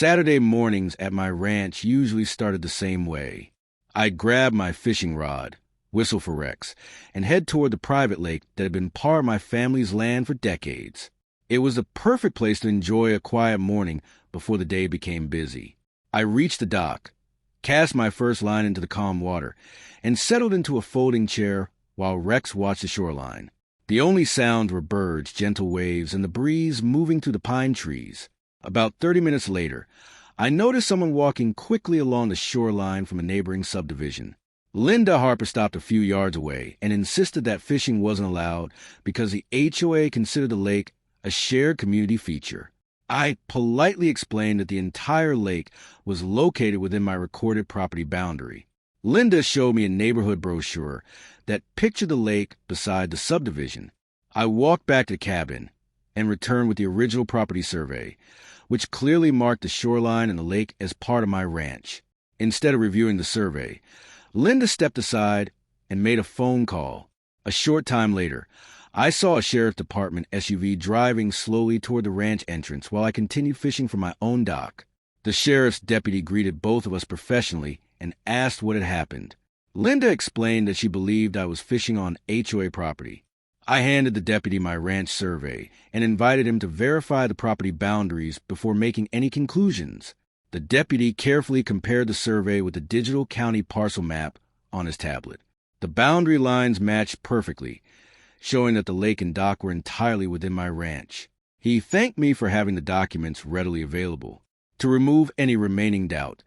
Saturday mornings at my ranch usually started the same way. I'd grab my fishing rod, whistle for Rex, and head toward the private lake that had been part of my family's land for decades. It was the perfect place to enjoy a quiet morning before the day became busy. I reached the dock, cast my first line into the calm water, and settled into a folding chair while Rex watched the shoreline. The only sounds were birds, gentle waves, and the breeze moving through the pine trees. About 30 minutes later, I noticed someone walking quickly along the shoreline from a neighboring subdivision. Linda Harper stopped a few yards away and insisted that fishing wasn't allowed because the HOA considered the lake a shared community feature. I politely explained that the entire lake was located within my recorded property boundary. Linda showed me a neighborhood brochure that pictured the lake beside the subdivision. I walked back to the cabin and returned with the original property survey, which clearly marked the shoreline and the lake as part of my ranch. Instead of reviewing the survey, Linda stepped aside and made a phone call. A short time later, I saw a sheriff's department SUV driving slowly toward the ranch entrance while I continued fishing from my own dock. The sheriff's deputy greeted both of us professionally and asked what had happened. Linda explained that she believed I was fishing on HOA property. I handed the deputy my ranch survey and invited him to verify the property boundaries before making any conclusions. The deputy carefully compared the survey with the digital county parcel map on his tablet. The boundary lines matched perfectly, showing that the lake and dock were entirely within my ranch. He thanked me for having the documents readily available. To remove any remaining doubt,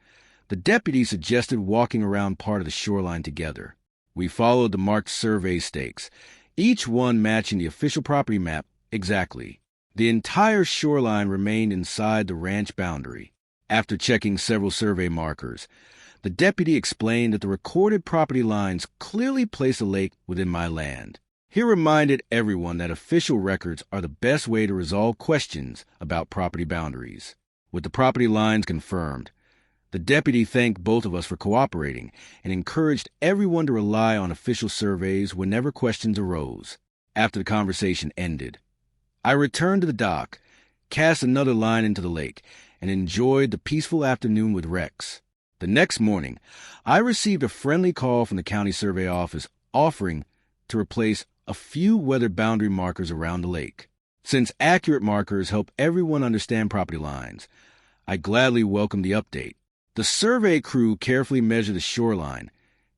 the deputy suggested walking around part of the shoreline together. We followed the marked survey stakes, each one matching the official property map exactly. The entire shoreline remained inside the ranch boundary. After checking several survey markers, the deputy explained that the recorded property lines clearly placed the lake within my land. He reminded everyone that official records are the best way to resolve questions about property boundaries. With the property lines confirmed, the deputy thanked both of us for cooperating and encouraged everyone to rely on official surveys whenever questions arose. After the conversation ended, I returned to the dock, cast another line into the lake, and enjoyed the peaceful afternoon with Rex. The next morning, I received a friendly call from the county survey office offering to replace a few weather boundary markers around the lake. Since accurate markers help everyone understand property lines, I gladly welcomed the update. The survey crew carefully measured the shoreline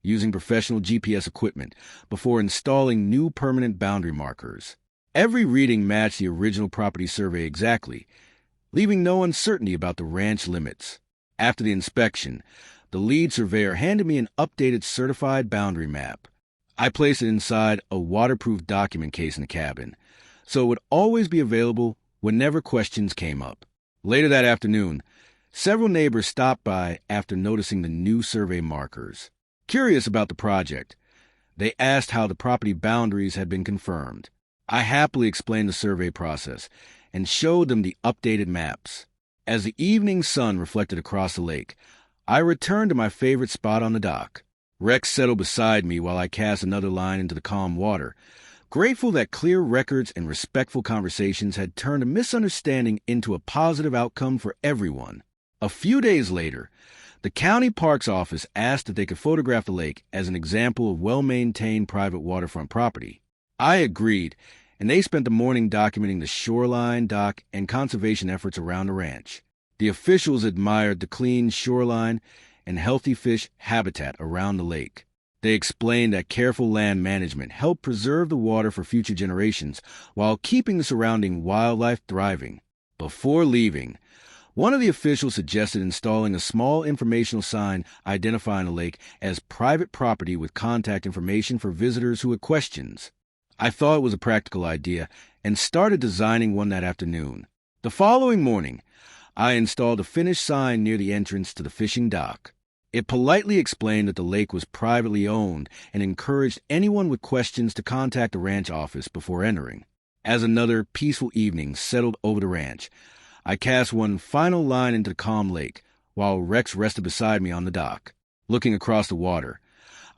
using professional GPS equipment before installing new permanent boundary markers. Every reading matched the original property survey exactly, leaving no uncertainty about the ranch limits. After the inspection, the lead surveyor handed me an updated certified boundary map. I placed it inside a waterproof document case in the cabin, so it would always be available whenever questions came up. Later that afternoon, several neighbors stopped by after noticing the new survey markers. Curious about the project, they asked how the property boundaries had been confirmed. I happily explained the survey process and showed them the updated maps. As the evening sun reflected across the lake, I returned to my favorite spot on the dock. Rex settled beside me while I cast another line into the calm water, grateful that clear records and respectful conversations had turned a misunderstanding into a positive outcome for everyone. A few days later, the county parks office asked that they could photograph the lake as an example of well-maintained private waterfront property. I agreed, and they spent the morning documenting the shoreline, dock, and conservation efforts around the ranch. The officials admired the clean shoreline and healthy fish habitat around the lake. They explained that careful land management helped preserve the water for future generations while keeping the surrounding wildlife thriving. Before leaving, one of the officials suggested installing a small informational sign identifying the lake as private property with contact information for visitors who had questions. I thought it was a practical idea and started designing one that afternoon. The following morning, I installed a finished sign near the entrance to the fishing dock. It politely explained that the lake was privately owned and encouraged anyone with questions to contact the ranch office before entering. As another peaceful evening settled over the ranch, I cast one final line into the calm lake while Rex rested beside me on the dock. Looking across the water,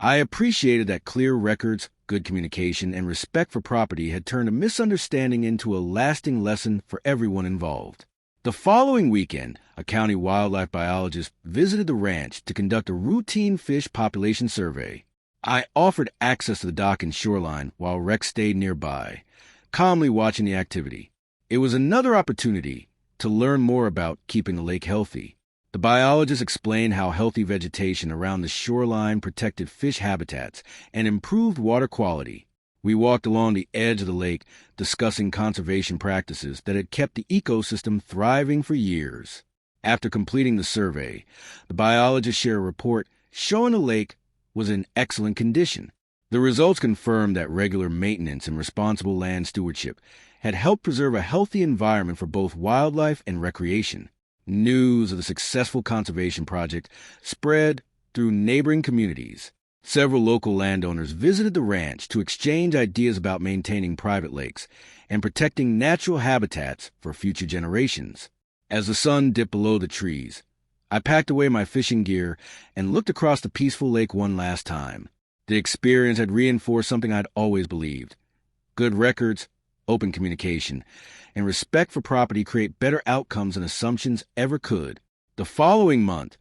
I appreciated that clear records, good communication, and respect for property had turned a misunderstanding into a lasting lesson for everyone involved. The following weekend, a county wildlife biologist visited the ranch to conduct a routine fish population survey. I offered access to the dock and shoreline while Rex stayed nearby, calmly watching the activity. It was another opportunity to learn more about keeping the lake healthy. The biologist explained how healthy vegetation around the shoreline protected fish habitats and improved water quality. We walked along the edge of the lake, discussing conservation practices that had kept the ecosystem thriving for years. After completing the survey, the biologist shared a report showing the lake was in excellent condition. The results confirmed that regular maintenance and responsible land stewardship had helped preserve a healthy environment for both wildlife and recreation. News of the successful conservation project spread through neighboring communities. Several local landowners visited the ranch to exchange ideas about maintaining private lakes and protecting natural habitats for future generations. As the sun dipped below the trees, I packed away my fishing gear and looked across the peaceful lake one last time. The experience had reinforced something I'd always believed. Good records, open communication, and respect for property create better outcomes than assumptions ever could. The following month,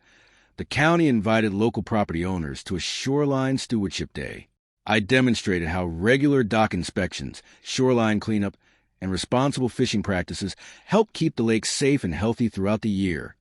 the county invited local property owners to a shoreline stewardship day. I demonstrated how regular dock inspections, shoreline cleanup, and responsible fishing practices help keep the lake safe and healthy throughout the year.